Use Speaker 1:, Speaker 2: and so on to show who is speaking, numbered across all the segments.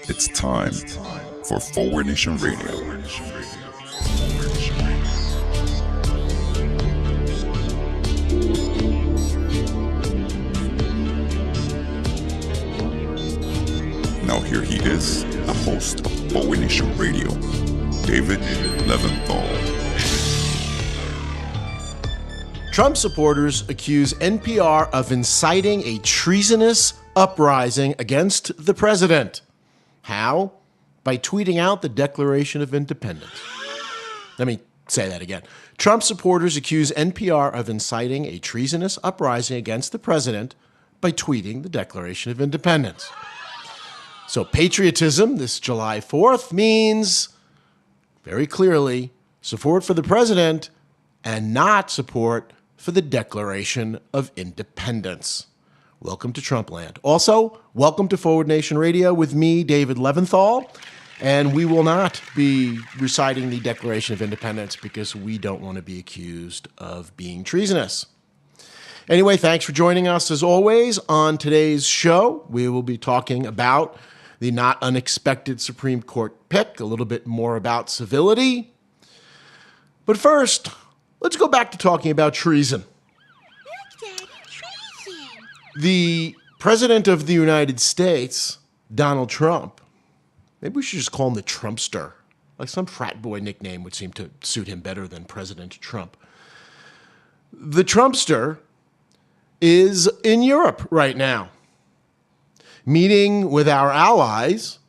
Speaker 1: It's time for Forward Nation Radio. Now here he is, the host of Forward Nation Radio, David Leventhal.
Speaker 2: Trump supporters accuse NPR of inciting a treasonous uprising against the president. How? By tweeting out the Declaration of Independence. Let me say that again. Trump supporters accuse NPR of inciting a treasonous uprising against the president by tweeting the Declaration of Independence. So patriotism this July 4th means, very clearly, support for the president and not support for the Declaration of Independence. Welcome to Trumpland. Also, welcome to Forward Nation Radio with me, David Leventhal. And we will not be reciting the Declaration of Independence because we don't want to be accused of being treasonous. Anyway, thanks for joining us as always. On today's show, we will be talking about the not unexpected Supreme Court pick, a little bit more about civility. But first, let's go back to talking about treason. The President of the United States, Donald Trump, maybe we should just call him the Trumpster. Like some frat boy nickname would seem to suit him better than President Trump. The Trumpster is in Europe right now, meeting with our allies,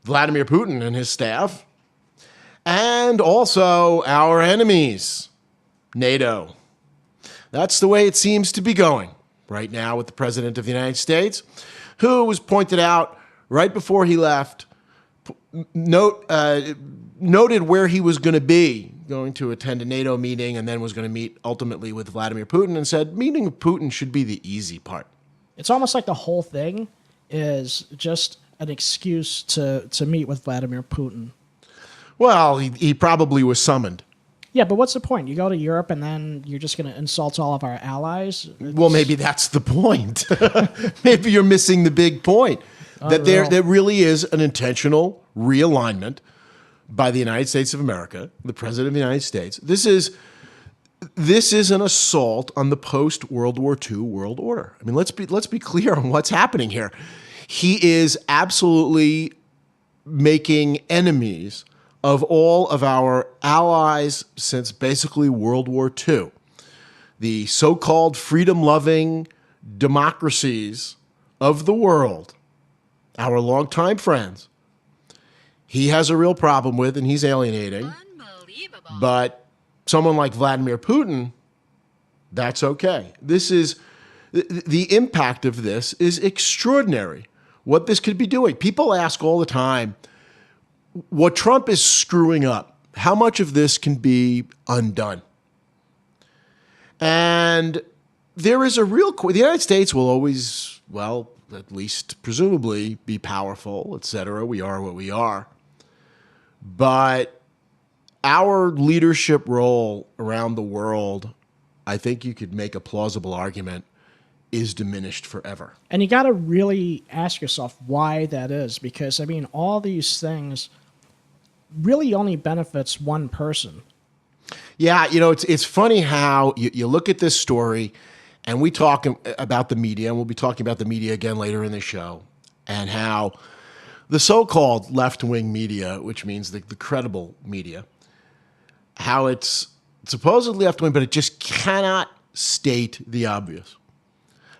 Speaker 2: Vladimir Putin and his staff, and also our enemies, NATO. That's the way it seems to be going right now with the President of the United States, who was pointed out right before he left, noted where he was going to be, going to attend a NATO meeting, and then was going to meet ultimately with Vladimir Putin, and said meeting with Putin should be the easy part.
Speaker 3: It's almost like the whole thing is just an excuse to meet with Vladimir Putin.
Speaker 2: Well, he probably was summoned.
Speaker 3: Yeah, but what's the point? You go to Europe and then you're just going to insult all of our allies?
Speaker 2: Well, maybe that's the point. Maybe you're missing the big point. That there really is an intentional realignment by the United States of America, the President of the United States. This is an assault on the post-World War II world order. I mean, let's be clear on what's happening here. He is absolutely making enemies of all of our allies since basically World War II. The so-called freedom-loving democracies of the world, our longtime friends, he has a real problem with and he's alienating. Unbelievable. But someone like Vladimir Putin, that's okay. This is the impact of this is extraordinary. What this could be doing. People ask all the time, what Trump is screwing up, how much of this can be undone? And there is a real, the United States will always, well, at least presumably be powerful, et cetera. We are what we are. But our leadership role around the world, I think you could make a plausible argument, is diminished forever.
Speaker 3: And you got to really ask yourself why that is, because, I mean, all these things really only benefits one person.
Speaker 2: Yeah, you know, it's funny how you look at this story, and we talk about the media, and we'll be talking about the media again later in the show, and how the so-called left-wing media, which means the credible media, how it's supposedly left-wing, but it just cannot state the obvious.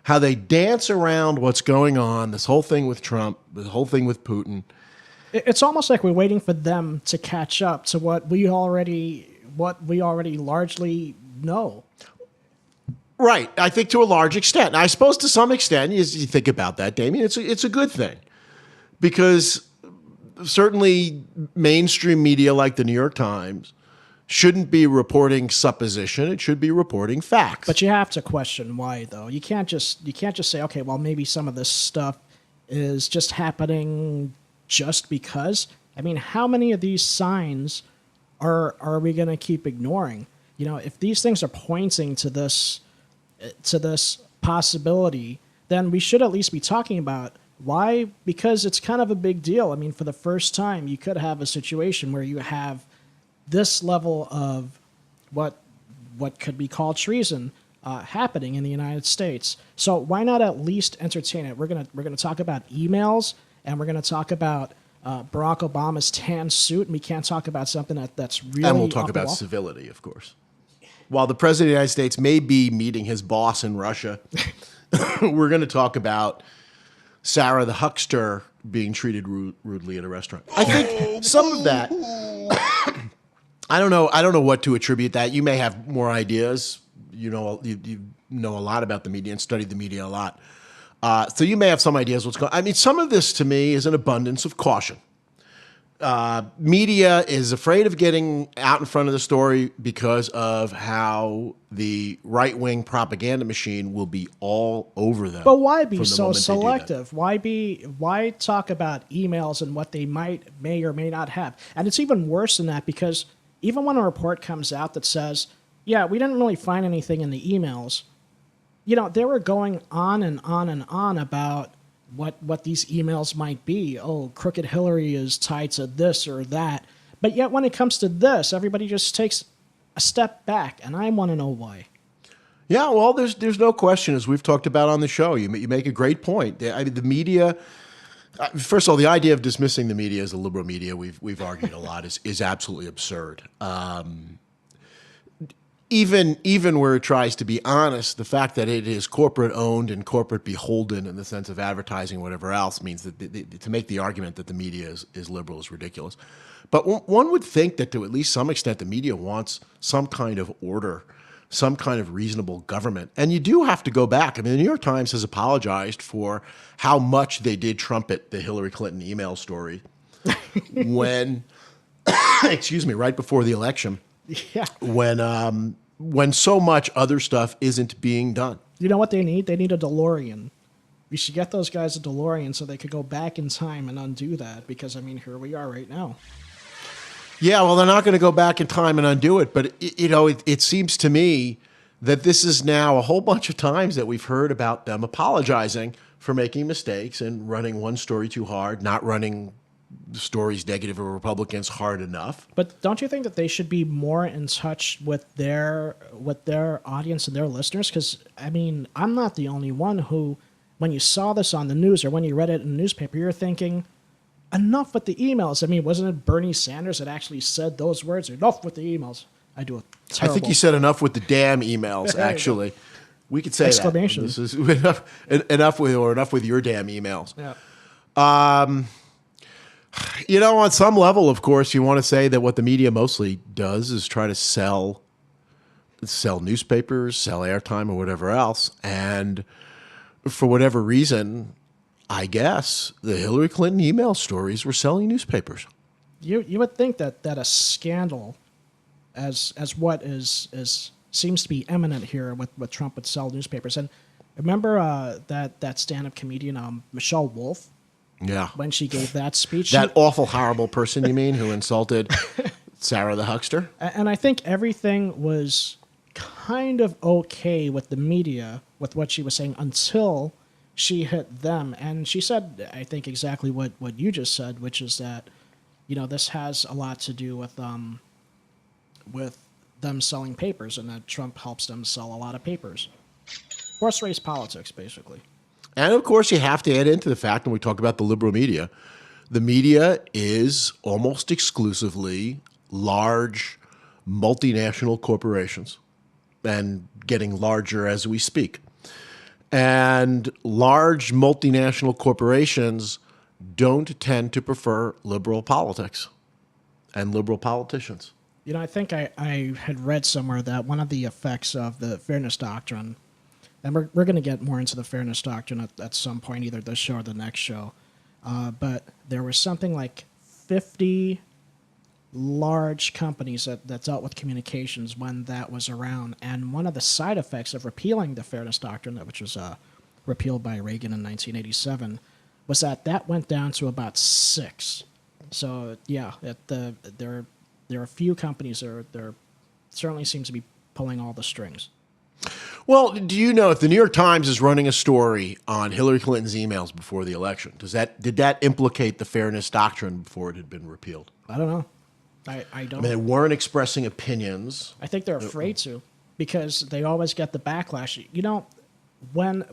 Speaker 2: How they dance around what's going on, this whole thing with Trump, the whole thing with Putin.
Speaker 3: It's almost like we're waiting for them to catch up to what we already largely know.
Speaker 2: Right. I think to a large extent. I suppose to some extent, you think about that, Damien, it's a good thing. Because certainly mainstream media like the New York Times shouldn't be reporting supposition. It should be reporting facts.
Speaker 3: But you have to question why, though. You can't just say, okay, well, maybe some of this stuff is just happening just because. I mean, how many of these signs are we going to keep ignoring? You know, if these things are pointing to this possibility then we should at least be talking about why, because it's kind of a big deal. I mean, for the first time, you could have a situation where you have this level of what could be called treason happening in the United States. So why not at least entertain it? We're gonna talk about emails, and we're gonna talk about Barack Obama's tan suit, and we can't talk about something that's really.
Speaker 2: And we'll talk about civility, of course. While the president of the United States may be meeting his boss in Russia, we're going to talk about Sarah the huckster being treated rudely at a restaurant. I think some of that. I don't know what to attribute that. You may have more ideas. You know a lot about the media and studied the media a lot. So you may have some ideas what's going on. I mean, some of this to me is an abundance of caution. Media is afraid of getting out in front of the story because of how the right-wing propaganda machine will be all over them.
Speaker 3: But why be so selective? Why talk about emails and what they may or may not have? And it's even worse than that, because even when a report comes out that says, yeah, we didn't really find anything in the emails, they were going on and on and on about what these emails might be. Oh, crooked Hillary is tied to this or that. But yet when it comes to this, everybody just takes a step back, and I want to know why.
Speaker 2: Yeah, well, there's no question, as we've talked about on the show. You make a great point. I mean, the media. First of all, the idea of dismissing the media as the liberal media, we've argued a lot, is absolutely absurd. Even where it tries to be honest, the fact that it is corporate owned and corporate beholden in the sense of advertising, whatever else, means that to make the argument that the media is liberal is ridiculous. But one would think that to at least some extent the media wants some kind of order, some kind of reasonable government. And you do have to go back. I mean, the New York Times has apologized for how much they did trumpet the Hillary Clinton email story when, excuse me, right before the election.
Speaker 3: Yeah.
Speaker 2: When so much other stuff isn't being done.
Speaker 3: You know what they need? They need a DeLorean. We should get those guys a DeLorean so they could go back in time and undo that, because, I mean, here we are right now.
Speaker 2: Yeah, well, they're not going to go back in time and undo it, but it seems to me that this is now a whole bunch of times that we've heard about them apologizing for making mistakes and running one story too hard, not running stories negative of Republicans hard enough.
Speaker 3: But don't you think that they should be more in touch with their audience and their listeners? Because, I mean, I'm not the only one who, when you saw this on the news or when you read it in the newspaper, you're thinking, enough with the emails. I mean, wasn't it Bernie Sanders that actually said those words? Enough with the emails. I do a terrible.
Speaker 2: I think he said enough with the damn emails, actually. We could say
Speaker 3: exclamation.
Speaker 2: That. This is enough with your damn emails.
Speaker 3: Yeah.
Speaker 2: On some level, of course, you want to say that what the media mostly does is try to sell newspapers, sell airtime, or whatever else. And for whatever reason, I guess the Hillary Clinton email stories were selling newspapers.
Speaker 3: You would think that a scandal, as what seems to be imminent here with Trump, would sell newspapers. And remember that stand-up comedian Michelle Wolf?
Speaker 2: Yeah.
Speaker 3: When she gave that speech.
Speaker 2: That awful, horrible person, you mean, who insulted Sarah the huckster?
Speaker 3: And I think everything was kind of okay with the media, with what she was saying, until she hit them. And she said, I think, exactly what you just said, which is that, this has a lot to do with them selling papers, and that Trump helps them sell a lot of papers. Horse race politics, basically.
Speaker 2: And, of course, you have to add into the fact, when we talk about the liberal media, the media is almost exclusively large multinational corporations and getting larger as we speak. And large multinational corporations don't tend to prefer liberal politics and liberal politicians.
Speaker 3: I think I had read somewhere that one of the effects of the Fairness Doctrine, and we're going to get more into the Fairness Doctrine at some point, either this show or the next show, but there was something like 50 large companies that dealt with communications when that was around, and one of the side effects of repealing the Fairness Doctrine, which was repealed by Reagan in 1987, was that went down to about 6. So, yeah, there are a few companies that certainly seem to be pulling all the strings.
Speaker 2: Well, do you know if the New York Times is running a story on Hillary Clinton's emails before the election? Did that implicate the fairness doctrine before it had been repealed?
Speaker 3: I don't know. I don't.
Speaker 2: I mean, they weren't expressing opinions.
Speaker 3: I think they're afraid to, because they always get the backlash. You know, when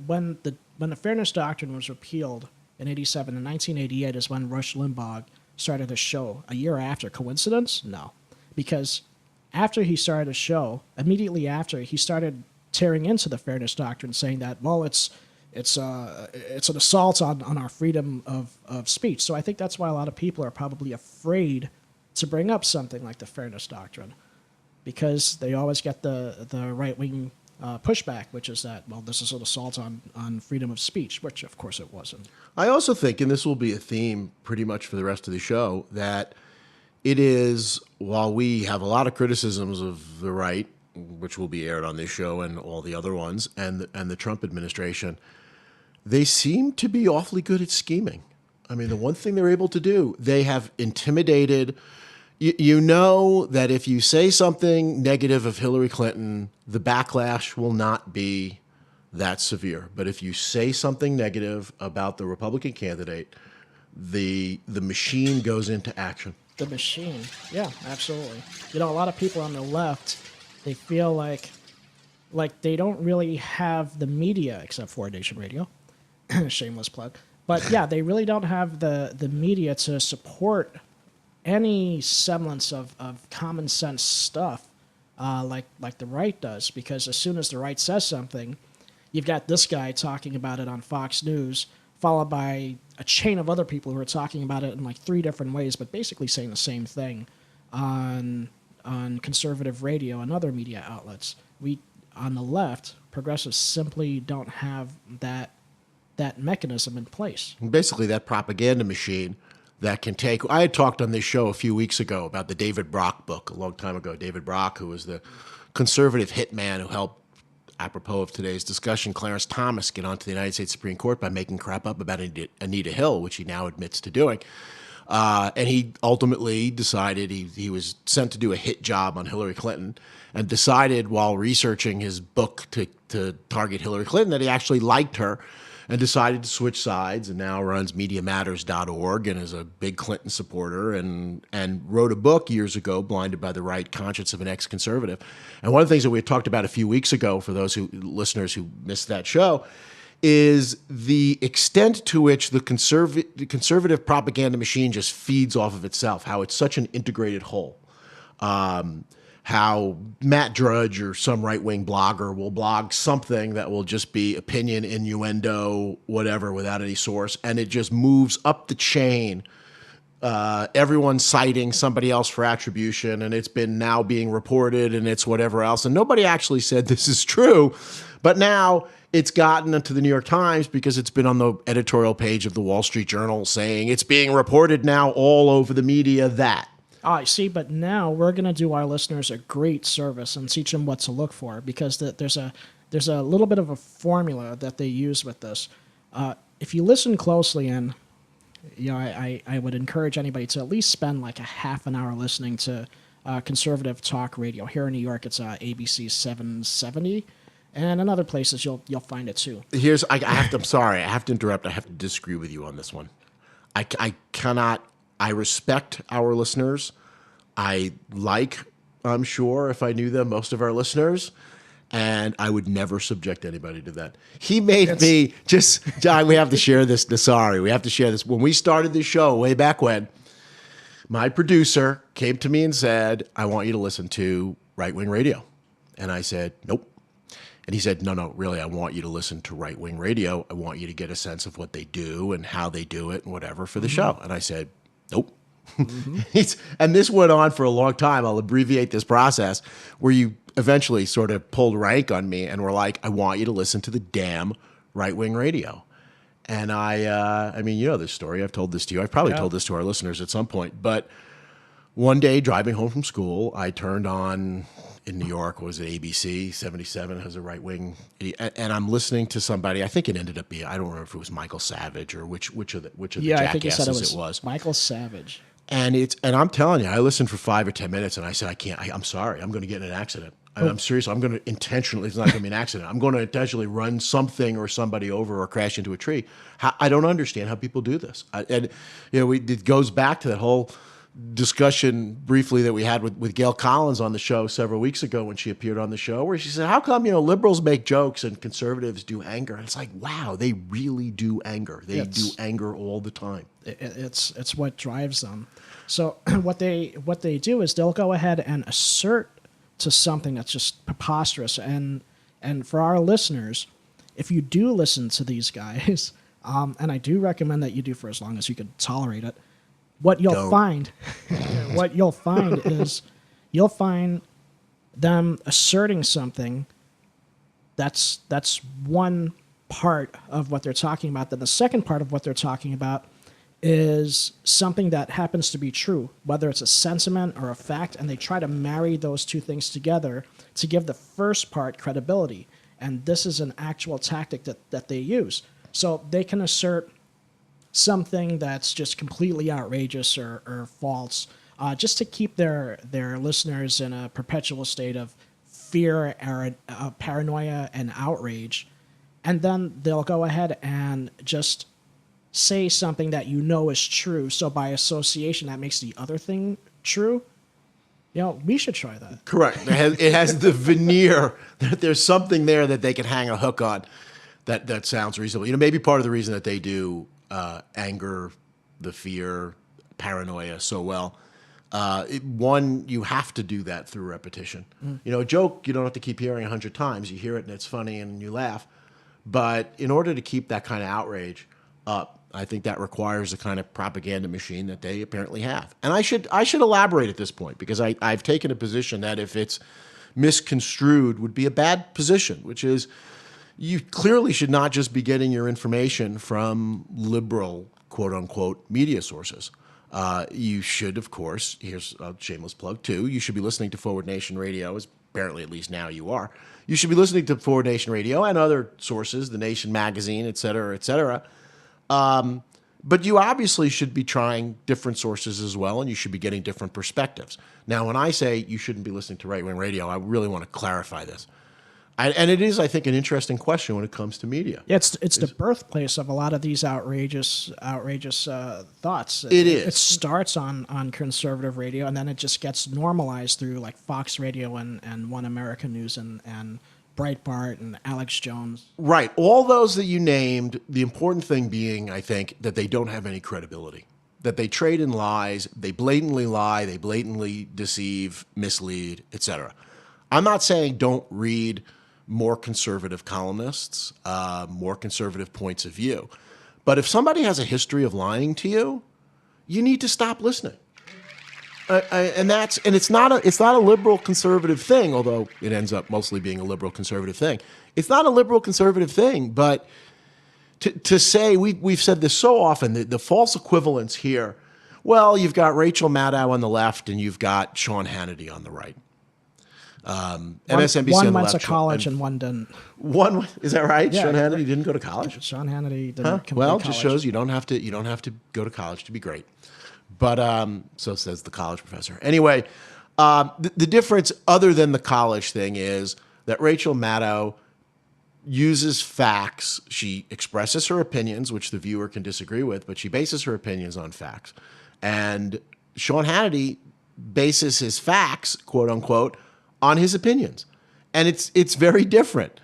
Speaker 3: the fairness doctrine was repealed in '87, in 1988 is when Rush Limbaugh started a show. A year after, coincidence? No, because after he started a show, immediately after he started tearing into the fairness doctrine, saying that, well, it's an assault on our freedom of speech. So I think that's why a lot of people are probably afraid to bring up something like the fairness doctrine, because they always get the right-wing pushback, which is that, well, this is an assault on freedom of speech, which of course it wasn't.
Speaker 2: I also think, and this will be a theme pretty much for the rest of the show, that it is, while we have a lot of criticisms of the right, which will be aired on this show and all the other ones, and the Trump administration, they seem to be awfully good at scheming. I mean, the one thing they're able to do, they have intimidated. You know that if you say something negative of Hillary Clinton, the backlash will not be that severe. But if you say something negative about the Republican candidate, the machine goes into action.
Speaker 3: The machine. Yeah, absolutely. You know, a lot of people on the left, they feel like they don't really have the media, except for Nation Radio. Shameless plug. But yeah, they really don't have the media to support any semblance of common sense stuff like the right does, because as soon as the right says something, you've got this guy talking about it on Fox News, followed by a chain of other people who are talking about it in like 3 different ways, but basically saying the same thing on conservative radio and other media outlets. We, on the left, progressives simply don't have that mechanism in place.
Speaker 2: Basically, that propaganda machine that can take. I had talked on this show a few weeks ago about the David Brock book, a long time ago. David Brock, who was the conservative hitman who helped, apropos of today's discussion, Clarence Thomas get onto the United States Supreme Court by making crap up about Anita Hill, which he now admits to doing. And he ultimately decided he was sent to do a hit job on Hillary Clinton, and decided while researching his book to target Hillary Clinton that he actually liked her, and decided to switch sides, and now runs MediaMatters.org and is a big Clinton supporter, and wrote a book years ago, Blinded by the Right, Conscience of an Ex-Conservative. And one of the things that we had talked about a few weeks ago, for those listeners who missed that show, is the extent to which the conservative propaganda machine just feeds off of itself, how it's such an integrated whole. How Matt Drudge or some right-wing blogger will blog something that will just be opinion, innuendo, whatever, without any source, and it just moves up the chain. Everyone's citing somebody else for attribution, and it's been now being reported, and it's whatever else. And nobody actually said this is true, but now it's gotten into the New York Times because it's been on the editorial page of the Wall Street Journal saying it's being reported now all over the media that.
Speaker 3: I see, but now we're going to do our listeners a great service and teach them what to look for, because there's a little bit of a formula that they use with this. If you listen closely, and you know, I would encourage anybody to at least spend like a half an hour listening to conservative talk radio. Here in New York, it's ABC 770, and in other places you'll find it too.
Speaker 2: I'm sorry, I have to interrupt. I have to disagree with you on this one. I cannot. I respect our listeners. I'm sure, if I knew them, most of our listeners, and I would never subject anybody to that. He made me just, John, we have to share this. Sorry, we have to share this. When we started this show way back when, my producer came to me and said, I want you to listen to right-wing radio. And I said, nope. And he said, no, really, I want you to listen to right-wing radio. I want you to get a sense of what they do and how they do it and whatever for the show. And I said, nope. And this went on for a long time. I'll abbreviate this process, where you eventually sort of pulled rank on me and were like, I want you to listen to the damn right-wing radio. And I mean, you know this story. I've told this to you. I've probably told this to our listeners at some point. But one day, driving home from school, I turned on, in New York, was it ABC 77 has a right-wing, and I'm listening to somebody. I think it ended up being, I don't remember if it was Michael Savage or which of the
Speaker 3: I think you said
Speaker 2: jackasses it was.
Speaker 3: Michael Savage.
Speaker 2: And I'm telling you, I listened for 5 or 10 minutes, and I said, I'm sorry, I'm going to get in an accident. I'm serious. I'm going to intentionally, it's not going to be an accident. I'm going to intentionally run something or somebody over or crash into a tree. I don't understand how people do this. And, it goes back to that whole discussion briefly that we had with Gail Collins on the show several weeks ago when she appeared on the show, where she said, how come, liberals make jokes and conservatives do anger? And it's like, wow, they really do anger. They do anger all the time.
Speaker 3: It's what drives them. So what they do is they'll go ahead and assert to something that's just preposterous. And for our listeners, if you do listen to these guys, and I do recommend that you do for as long as you can tolerate it, what you'll find is you'll find them asserting something that's one part of what they're talking about. Then the second part of what they're talking about is something that happens to be true, whether it's a sentiment or a fact, and they try to marry those two things together to give the first part credibility. And this is an actual tactic that they use. So they can assert something that's just completely outrageous or false, just to keep their listeners in a perpetual state of fear, paranoia, and outrage. And then they'll go ahead and just say something that is true. So by association, that makes the other thing true. We should try that.
Speaker 2: Correct. It has the veneer that there's something there that they can hang a hook on that sounds reasonable. Maybe part of the reason that they do anger, the fear, paranoia so well. You have to do that through repetition. A joke you don't have to keep hearing 100 times. You hear it and it's funny and you laugh. But in order to keep that kind of outrage up, I think that requires the kind of propaganda machine that they apparently have. And I should elaborate at this point, because I've taken a position that if it's misconstrued would be a bad position, which is you clearly should not just be getting your information from liberal, quote unquote, media sources. You should, of course, here's a shameless plug too, you should be listening to Forward Nation Radio, as apparently at least now you are. You should be listening to Forward Nation Radio and other sources, The Nation magazine, et cetera, et cetera. But you obviously should be trying different sources as well, and you should be getting different perspectives. Now, when I say you shouldn't be listening to right-wing radio, I really want to clarify this. And it is, I think, an interesting question when it comes to media.
Speaker 3: Yeah, it's the birthplace of a lot of these outrageous thoughts.
Speaker 2: It
Speaker 3: starts on conservative radio, and then it just gets normalized through like Fox Radio and One American News and Breitbart and Alex Jones.
Speaker 2: Right. All those that you named, the important thing being, I think, that they don't have any credibility. That they trade in lies, they blatantly lie, they blatantly deceive, mislead, etc. I'm not saying don't read more conservative columnists, more conservative points of view. But if somebody has a history of lying to you, you need to stop listening. And it's not a liberal conservative thing, although it ends up mostly being a liberal conservative thing. It's not a liberal conservative thing, but to say, we've said this so often, the false equivalence here, well, you've got Rachel Maddow on the left and you've got Sean Hannity on the right. MSNBC
Speaker 3: one
Speaker 2: on the
Speaker 3: went
Speaker 2: left,
Speaker 3: to college and one didn't.
Speaker 2: One, is that right?
Speaker 3: Yeah,
Speaker 2: Sean Hannity didn't go to college?
Speaker 3: Sean Hannity didn't complete
Speaker 2: Well, it
Speaker 3: college.
Speaker 2: just shows you don't have to go to college to be great. But so says the college professor. Anyway, the difference other than the college thing is that Rachel Maddow uses facts. She expresses her opinions, which the viewer can disagree with, but she bases her opinions on facts. And Sean Hannity bases his facts, quote unquote, on his opinions. And it's very different.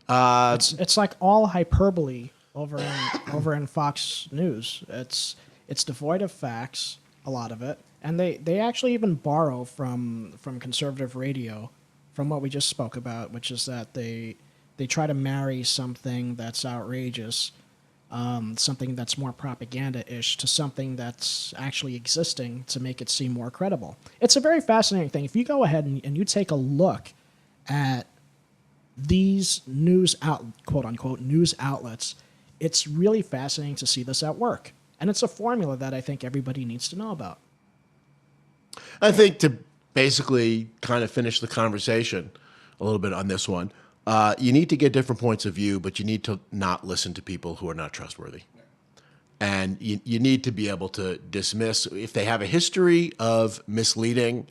Speaker 3: It's like all hyperbole over in Fox News. It's devoid of facts, a lot of it, and they actually even borrow from conservative radio, from what we just spoke about, which is that they try to marry something that's outrageous, something that's more propaganda-ish, to something that's actually existing to make it seem more credible. It's a very fascinating thing. If you go ahead and you take a look at these quote-unquote news outlets, it's really fascinating to see this at work. And it's a formula that I think everybody needs to know about.
Speaker 2: I think to basically kind of finish the conversation a little bit on this one, you need to get different points of view, but you need to not listen to people who are not trustworthy. And you need to be able to dismiss if they have a history of misleading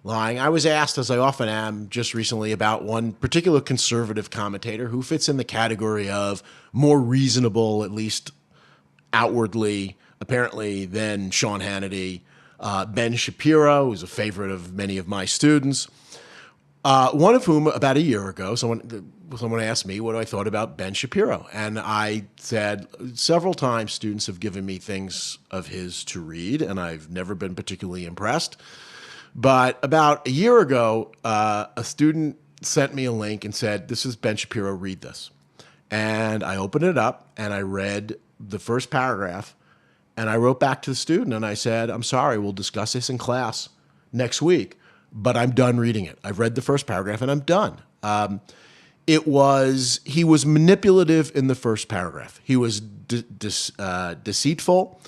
Speaker 2: lying. I was asked, as I often am, just recently about one particular conservative commentator who fits in the category of more reasonable, at least outwardly, apparently, than Sean Hannity. Ben Shapiro, who's a favorite of many of my students. One of whom, about a year ago, someone asked me what I thought about Ben Shapiro. And I said several times students have given me things of his to read, and I've never been particularly impressed. But about a year ago, a student sent me a link and said, "This is Ben Shapiro, read this." And I opened it up, and I read the first paragraph, and I wrote back to the student, and I said, "I'm sorry, we'll discuss this in class next week, but I'm done reading it. I've read the first paragraph, and I'm done." He was manipulative in the first paragraph. He was deceitful.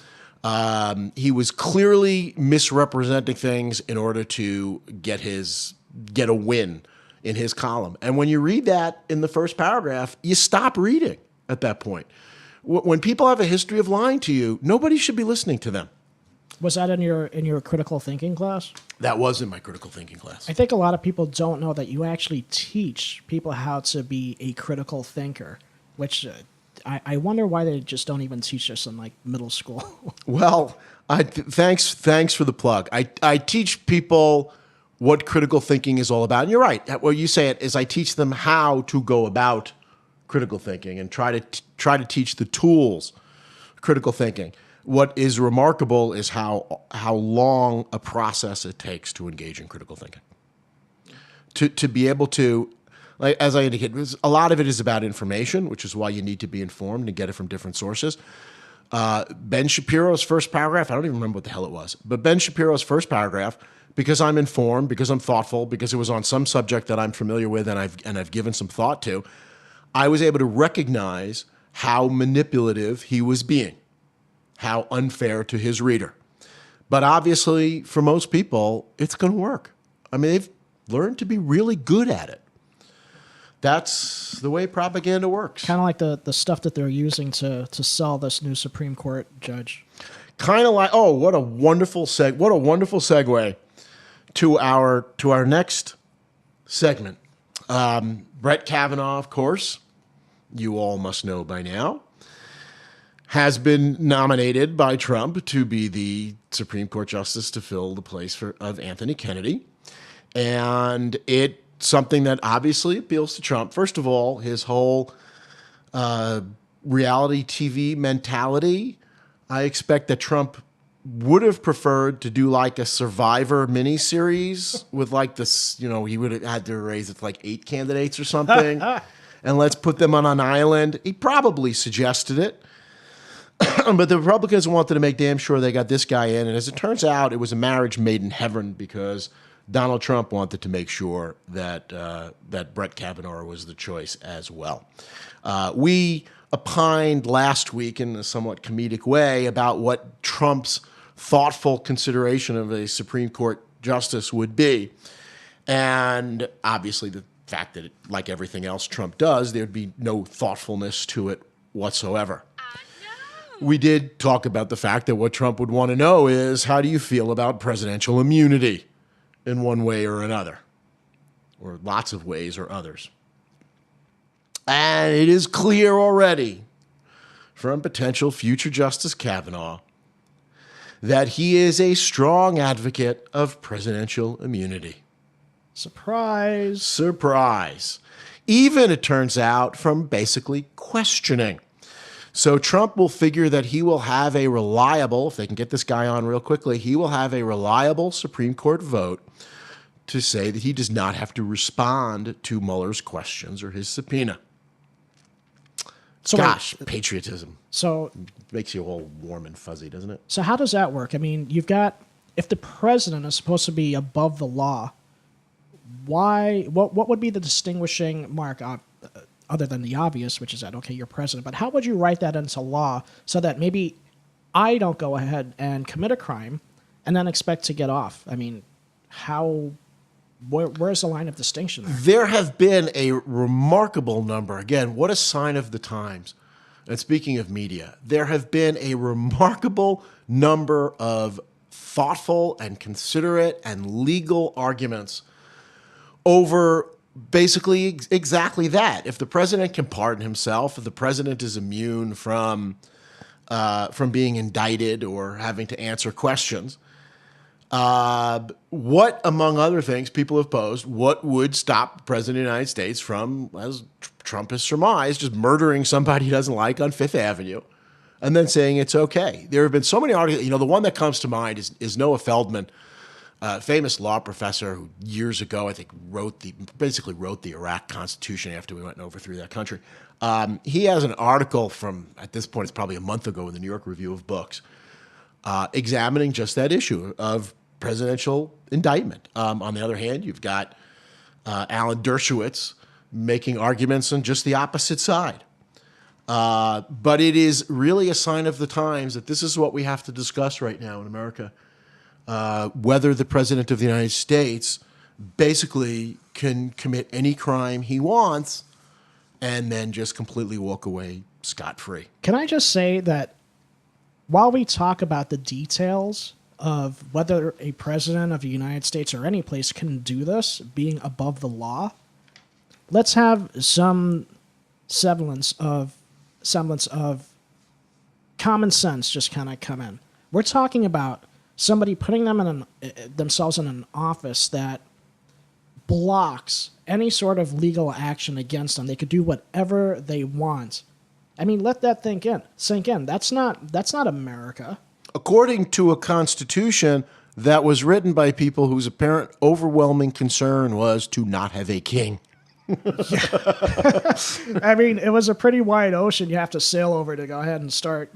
Speaker 2: He was clearly misrepresenting things in order to get a win in his column. And when you read that in the first paragraph, you stop reading at that point. When people have a history of lying to you, nobody should be listening to them.
Speaker 3: Was that in your critical thinking class?
Speaker 2: That was in my critical thinking class.
Speaker 3: I think a lot of people don't know that you actually teach people how to be a critical thinker, which I wonder why they just don't even teach us in like middle school.
Speaker 2: Well, thanks for the plug. I teach people what critical thinking is all about. And you're right. Well, you say it is I teach them how to go about critical thinking and try to teach the tools critical thinking. What is remarkable is how long a process it takes to engage in critical thinking. To be able to, like, as I indicated, a lot of it is about information, which is why you need to be informed and get it from different sources. Ben Shapiro's first paragraph, I don't even remember what the hell it was, but Ben Shapiro's first paragraph, because I'm informed, because I'm thoughtful, because it was on some subject that I'm familiar with and I've given some thought to, I was able to recognize how manipulative he was being, how unfair to his reader. But obviously, for most people, it's going to work. I mean, they've learned to be really good at it. That's the way propaganda works.
Speaker 3: Kind of like the stuff that they're using to sell this new Supreme Court judge.
Speaker 2: Kind of like, oh, what a wonderful segue to our next segment. Brett Kavanaugh, of course, you all must know by now, has been nominated by Trump to be the Supreme Court justice to fill the place of Anthony Kennedy. And it's something that obviously appeals to Trump. First of all, his whole reality TV mentality. I expect that Trump would have preferred to do like a Survivor miniseries with like this, he would have had to raise it like 8 candidates or something. And let's put them on an island. He probably suggested it. But the Republicans wanted to make damn sure they got this guy in. And as it turns out, it was a marriage made in heaven because Donald Trump wanted to make sure that that Brett Kavanaugh was the choice as well. We opined last week in a somewhat comedic way about what Trump's thoughtful consideration of a Supreme Court justice would be. And obviously the fact that, like everything else Trump does, there'd be no thoughtfulness to it whatsoever. We did talk about the fact that what Trump would want to know is, how do you feel about presidential immunity in one way or another, or lots of ways or others? And it is clear already from potential future Justice Kavanaugh that he is a strong advocate of presidential immunity.
Speaker 3: Surprise.
Speaker 2: Surprise. Even, it turns out, from basically questioning. So Trump will figure that he will have a reliable, if they can get this guy on real quickly, he will have a reliable Supreme Court vote to say that he does not have to respond to Mueller's questions or his subpoena.
Speaker 3: So
Speaker 2: gosh, patriotism.
Speaker 3: So
Speaker 2: makes you all warm and fuzzy, doesn't it?
Speaker 3: So how does that work? I mean, you've got, if the president is supposed to be above the law, what would be the distinguishing mark other than the obvious, which is that, okay, you're president, but how would you write that into law so that maybe I don't go ahead and commit a crime and then expect to get off? I mean, where's the line of distinction there?
Speaker 2: There have been a remarkable number. Again, what a sign of the times. And speaking of media, there have been a remarkable number of thoughtful and considerate and legal arguments over basically exactly that. If the president can pardon himself, if the president is immune from being indicted or having to answer questions, what, among other things, people have posed, what would stop the president of the United States from, as Trump has surmised, just murdering somebody he doesn't like on Fifth Avenue and then saying it's okay? There have been so many articles. The one that comes to mind is Noah Feldman, famous law professor who years ago, I think, basically wrote the Iraq Constitution after we went and overthrew that country. He has an article from, at this point, it's probably a month ago in the New York Review of Books, examining just that issue of presidential indictment. On the other hand, you've got Alan Dershowitz making arguments on just the opposite side. But it is really a sign of the times that this is what we have to discuss right now in America. Whether the president of the United States basically can commit any crime he wants and then just completely walk away scot-free.
Speaker 3: Can I just say that while we talk about the details of whether a president of the United States or any place can do this, being above the law, let's have some semblance of common sense just kind of come in. We're talking about somebody putting themselves in an office that blocks any sort of legal action against them. They could do whatever they want. I mean, let that sink in. That's not America.
Speaker 2: According to a constitution that was written by people whose apparent overwhelming concern was to not have a king.
Speaker 3: I mean, it was a pretty wide ocean you have to sail over to go ahead and start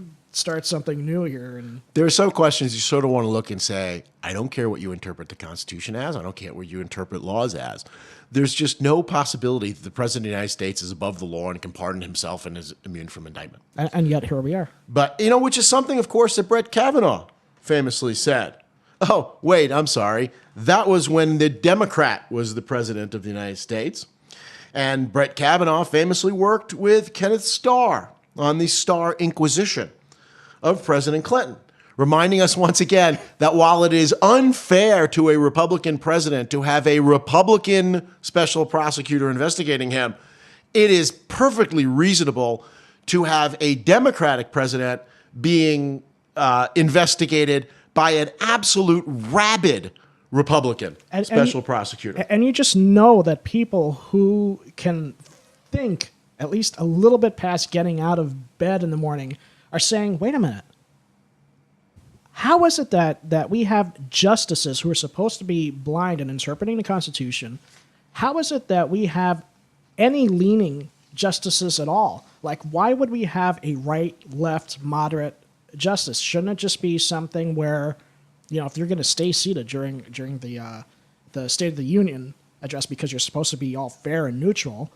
Speaker 3: something new here. And
Speaker 2: there are some questions you sort of want to look and say, I don't care what you interpret the Constitution as. I don't care what you interpret laws as. There's just no possibility that the President of the United States is above the law and can pardon himself and is immune from indictment.
Speaker 3: And yet here we are.
Speaker 2: But, which is something, of course, that Brett Kavanaugh famously said. Oh, wait, I'm sorry. That was when the Democrat was the President of the United States. And Brett Kavanaugh famously worked with Kenneth Starr on the Starr Inquisition of President Clinton, reminding us once again that while it is unfair to a Republican president to have a Republican special prosecutor investigating him, it is perfectly reasonable to have a Democratic president being investigated by an absolute rabid Republican special prosecutor.
Speaker 3: And you just know that people who can think at least a little bit past getting out of bed in the morning are saying, wait a minute, how is it that we have justices who are supposed to be blind in interpreting the Constitution? How is it that we have any leaning justices at all? Like, why would we have a right, left, moderate justice? Shouldn't it just be something where, if you're going to stay seated during the State of the Union address because you're supposed to be all fair and neutral,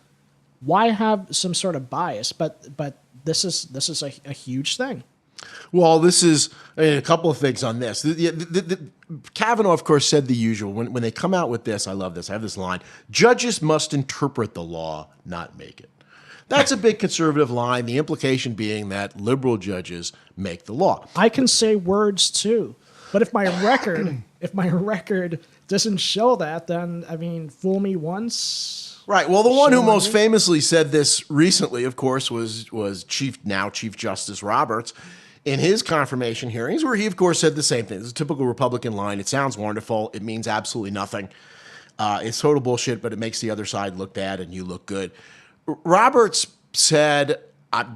Speaker 3: why have some sort of bias? But this is a huge thing.
Speaker 2: Well, this is a couple of things on this. Kavanaugh, of course, said the usual. When they come out with this, I love this. I have this line: judges must interpret the law, not make it. That's a big conservative line, the implication being that liberal judges make the law.
Speaker 3: I can say words too, but if my record doesn't show that, then, I mean, fool me once.
Speaker 2: Right. Well, the one who most famously said this recently, of course, was Chief Justice Roberts in his confirmation hearings, where he, of course, said the same thing. It's a typical Republican line. It sounds wonderful. It means absolutely nothing. It's total bullshit, but it makes the other side look bad and you look good. Roberts said,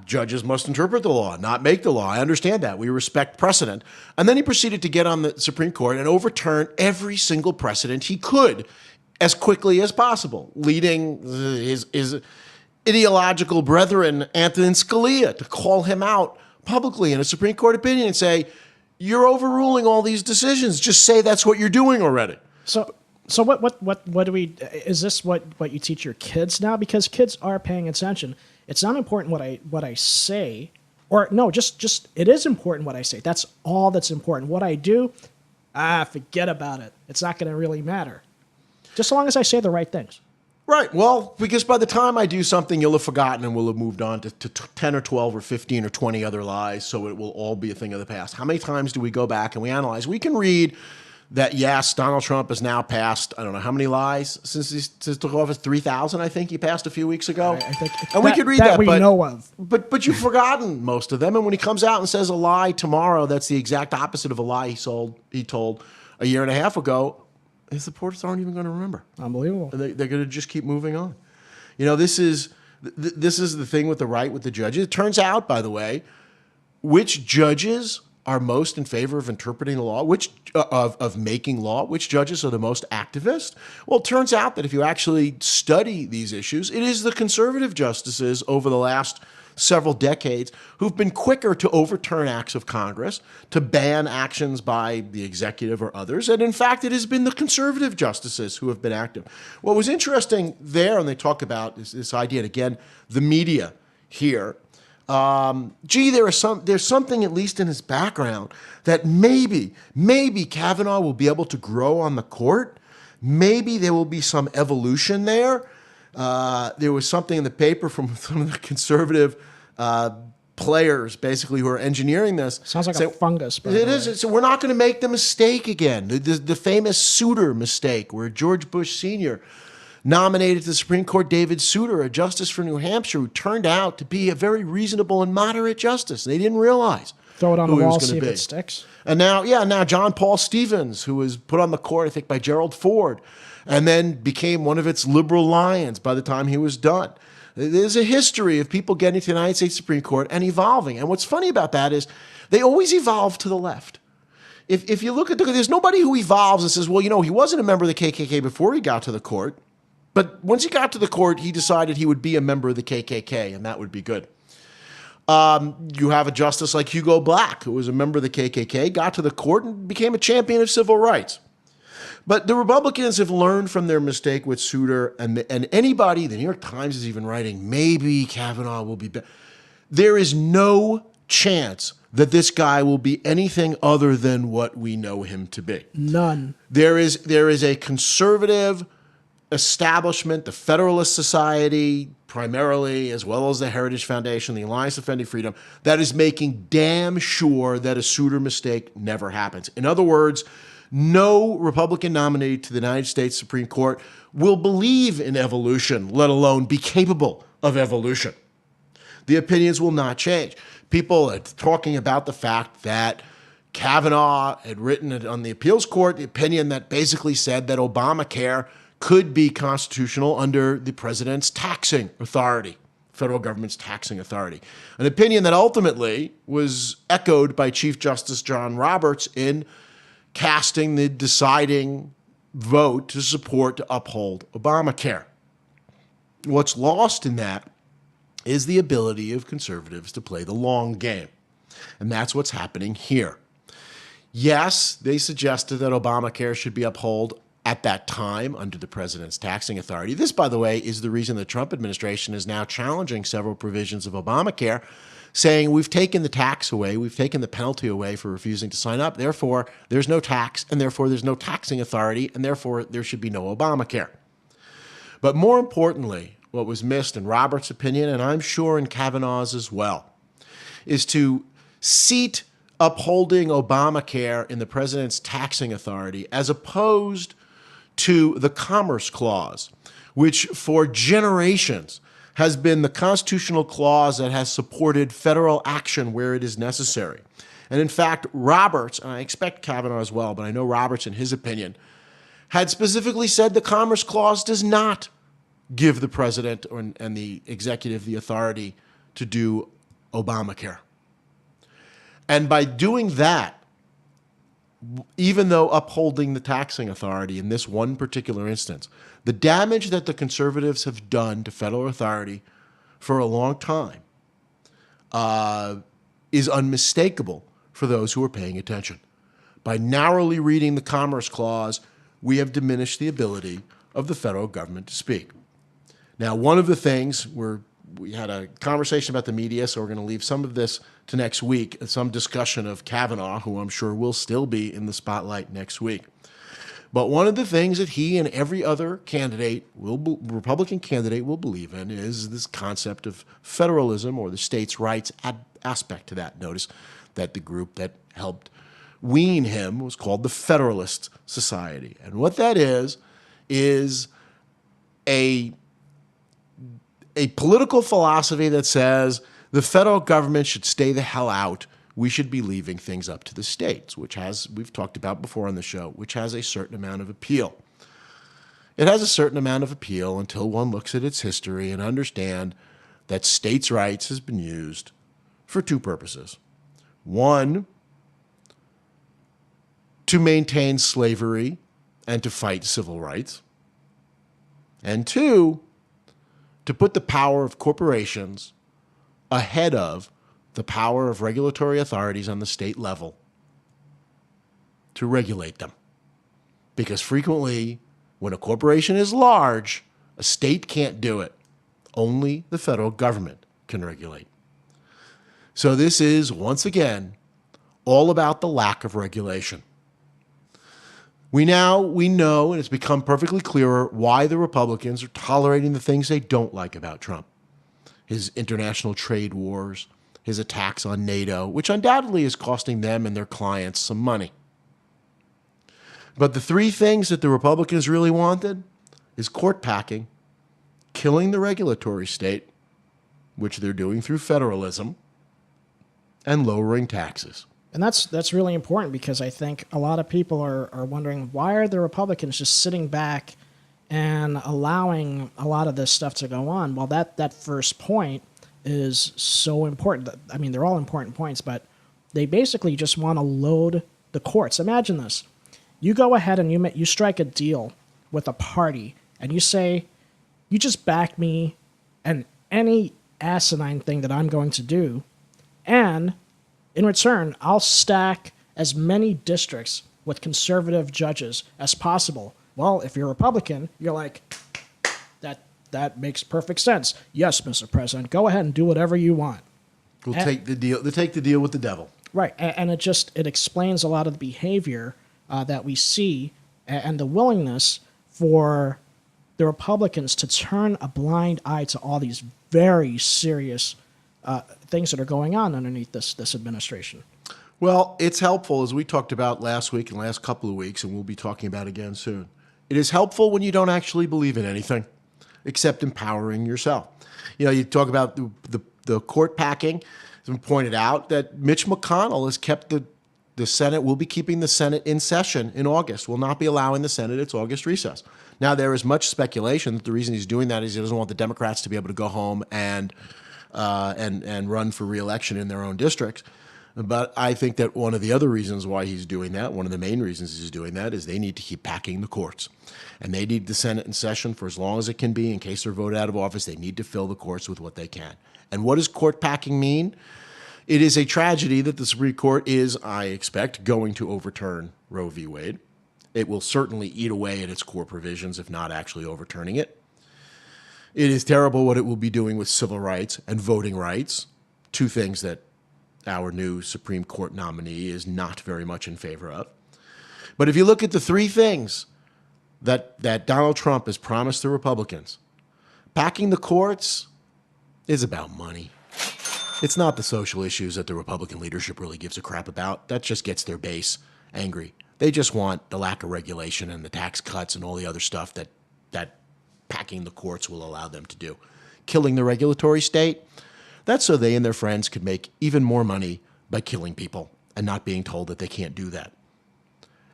Speaker 2: judges must interpret the law, not make the law. I understand that. We respect precedent. And then he proceeded to get on the Supreme Court and overturn every single precedent he could as quickly as possible, leading his ideological brethren, Antonin Scalia, to call him out publicly in a Supreme Court opinion and say, you're overruling all these decisions. Just say that's what you're doing already.
Speaker 3: So what do we, is this what you teach your kids now? Because kids are paying attention. It's not important what I say, or no, just it is important what I say. That's all that's important. What I do, forget about it. It's not going to really matter. Just as long as I say the right things.
Speaker 2: Right. Well, because by the time I do something, you'll have forgotten and we'll have moved on to 10 or 12 or 15 or 20 other lies, so it will all be a thing of the past. How many times do we go back and we analyze? We can read that, yes, Donald Trump has now passed, I don't know how many lies since he took office, 3,000, I think he passed a few weeks ago.
Speaker 3: I think
Speaker 2: and we could read that,
Speaker 3: we know of.
Speaker 2: But you've forgotten most of them. And when he comes out and says a lie tomorrow, that's the exact opposite of a lie he told a year and a half ago, his supporters aren't even going to remember.
Speaker 3: Unbelievable.
Speaker 2: They're going to just keep moving on. You know, this is the thing with the right, with the judges. It turns out, by the way, which judges are most in favor of interpreting the law, of making law, which judges are the most activist. Well, it turns out that if you actually study these issues, it is the conservative justices over the last several decades who've been quicker to overturn acts of Congress, to ban actions by the executive or others. And in fact, it has been the conservative justices who have been active. What was interesting there, and they talk about this idea, and again, the media here, there's something at least in his background that maybe Kavanaugh will be able to grow on the court. Maybe there will be some evolution there. There was something in the paper from some of the conservative players, basically, who are engineering this.
Speaker 3: Sounds like a fungus.
Speaker 2: It is. So we're not going to make the mistake again. The famous Souter mistake, where George Bush Sr. nominated to the Supreme Court David Souter, a justice for New Hampshire, who turned out to be a very reasonable and moderate justice. They didn't realize.
Speaker 3: Throw it on the wall, see if it sticks.
Speaker 2: And now John Paul Stevens, who was put on the court, I think, by Gerald Ford, and then became one of its liberal lions by the time he was done. There's a history of people getting to the United States Supreme Court and evolving. And what's funny about that is they always evolve to the left. If you look at there's nobody who evolves and says, well, he wasn't a member of the KKK before he got to the court, but once he got to the court, he decided he would be a member of the KKK, and that would be good. You have a justice like Hugo Black, who was a member of the KKK, got to the court and became a champion of civil rights. But the Republicans have learned from their mistake with Souter, and anybody, the New York Times is even writing, maybe Kavanaugh will be better. There is no chance that this guy will be anything other than what we know him to be.
Speaker 3: None.
Speaker 2: There is a conservative establishment, the Federalist Society primarily, as well as the Heritage Foundation, the Alliance Defending Freedom, that is making damn sure that a Souter mistake never happens. In other words, no Republican nominee to the United States Supreme Court will believe in evolution, let alone be capable of evolution. The opinions will not change. People are talking about the fact that Kavanaugh had written on the appeals court the opinion that basically said that Obamacare could be constitutional under the president's taxing authority, federal government's taxing authority. An opinion that ultimately was echoed by Chief Justice John Roberts in casting the deciding vote to support to uphold Obamacare. What's lost in that is the ability of conservatives to play the long game. And that's what's happening here. Yes, they suggested that Obamacare should be upheld at that time under the president's taxing authority. This, by the way, is the reason the Trump administration is now challenging several provisions of Obamacare, saying we've taken the tax away, we've taken the penalty away for refusing to sign up, therefore there's no tax, and therefore there's no taxing authority, and therefore there should be no Obamacare. But more importantly, what was missed in Roberts' opinion, and I'm sure in Kavanaugh's as well, is to seat upholding Obamacare in the president's taxing authority as opposed to the Commerce Clause, which for generations has been the constitutional clause that has supported federal action where it is necessary. And in fact, Roberts, and I expect Kavanaugh as well, but I know Roberts, in his opinion, had specifically said the Commerce Clause does not give the president and the executive the authority to do Obamacare. And by doing that, even though upholding the taxing authority in this one particular instance, the damage that the conservatives have done to federal authority for a long time is unmistakable for those who are paying attention. By narrowly reading the Commerce Clause, we have diminished the ability of the federal government to speak. Now, one of the things we had a conversation about the media, so we're going to leave some of this to next week, some discussion of Kavanaugh, who I'm sure will still be in the spotlight next week. But one of the things that he and every other Republican candidate will believe in is this concept of federalism, or the states' rights aspect to that. Notice that the group that helped wean him was called the Federalist Society. And what that is a political philosophy that says the federal government should stay the hell out. We should be leaving things up to the states, which has, we've talked about before on the show, which has a certain amount of appeal. It has a certain amount of appeal until one looks at its history and understand that states' rights has been used for two purposes. One, to maintain slavery and to fight civil rights. And two, to put the power of corporations ahead of the power of regulatory authorities on the state level to regulate them. Because frequently, when a corporation is large, a state can't do it. Only the federal government can regulate. So this is, once again, all about the lack of regulation. We know, and it's become perfectly clearer why the Republicans are tolerating the things they don't like about Trump. His international trade wars, his attacks on NATO, which undoubtedly is costing them and their clients some money. But the three things that the Republicans really wanted is court packing, killing the regulatory state, which they're doing through federalism, and lowering taxes.
Speaker 3: And that's really important, because I think a lot of people are wondering, why are the Republicans just sitting back and allowing a lot of this stuff to go on? Well, that first point is so important. I mean, they're all important points, but they basically just want to load the courts. Imagine this. You go ahead and you strike a deal with a party, and you say, you just back me and any asinine thing that I'm going to do, and in return, I'll stack as many districts with conservative judges as possible. Well, if you're a Republican, you're like, that makes perfect sense. Yes, Mr. President, go ahead and do whatever you want.
Speaker 2: We'll take the deal. They take the deal with the devil.
Speaker 3: Right, and it explains a lot of the behavior that we see, and the willingness for the Republicans to turn a blind eye to all these very serious things that are going on underneath this administration.
Speaker 2: Well, it's helpful, as we talked about last week and last couple of weeks, and we'll be talking about again soon. It is helpful when you don't actually believe in anything except empowering yourself. You know, you talk about the court packing. It's been pointed out that Mitch McConnell has kept the Senate, will be keeping the Senate in session in August, will not be allowing the Senate its August recess. Now, there is much speculation that the reason he's doing that is he doesn't want the Democrats to be able to go home and run for re-election in their own districts. But I think that one of the other reasons why he's doing that, one of the main reasons he's doing that, is they need to keep packing the courts. And they need the Senate in session for as long as it can be in case they're voted out of office. They need to fill the courts with what they can. And what does court packing mean? It is a tragedy that the Supreme Court is, I expect, going to overturn Roe v. Wade. It will certainly eat away at its core provisions, if not actually overturning it. It is terrible what it will be doing with civil rights and voting rights, two things that our new Supreme Court nominee is not very much in favor of. But if you look at the three things that Donald Trump has promised the Republicans, packing the courts is about money. It's not the social issues that the Republican leadership really gives a crap about. That just gets their base angry. They just want the lack of regulation and the tax cuts and all the other stuff that packing the courts will allow them to do. Killing the regulatory state, that's so they and their friends could make even more money by killing people and not being told that they can't do that.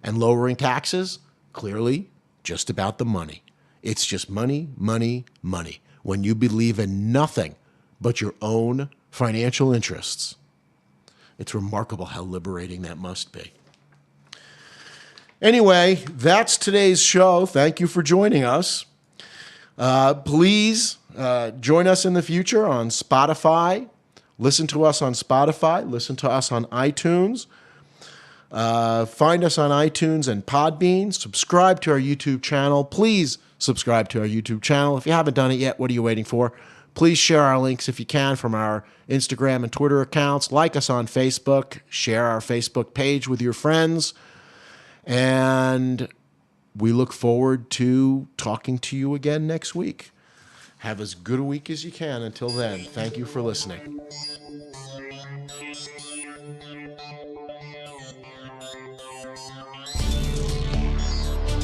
Speaker 2: And lowering taxes, clearly, just about the money. It's just money, money, money. When you believe in nothing but your own financial interests, it's remarkable how liberating that must be. Anyway, that's today's show. Thank you for joining us. Please join us in the future on Spotify. Listen to us on Spotify. Listen to us on iTunes. Find us on iTunes and Podbean. Subscribe to our YouTube channel. Please subscribe to our YouTube channel. If you haven't done it yet, what are you waiting for? Please share our links if you can from our Instagram and Twitter accounts. Like us on Facebook. Share our Facebook page with your friends. And we look forward to talking to you again next week. Have as good a week as you can. Until then, thank you for listening.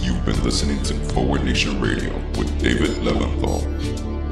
Speaker 1: You've been listening to Forward Nation Radio with David Leventhal.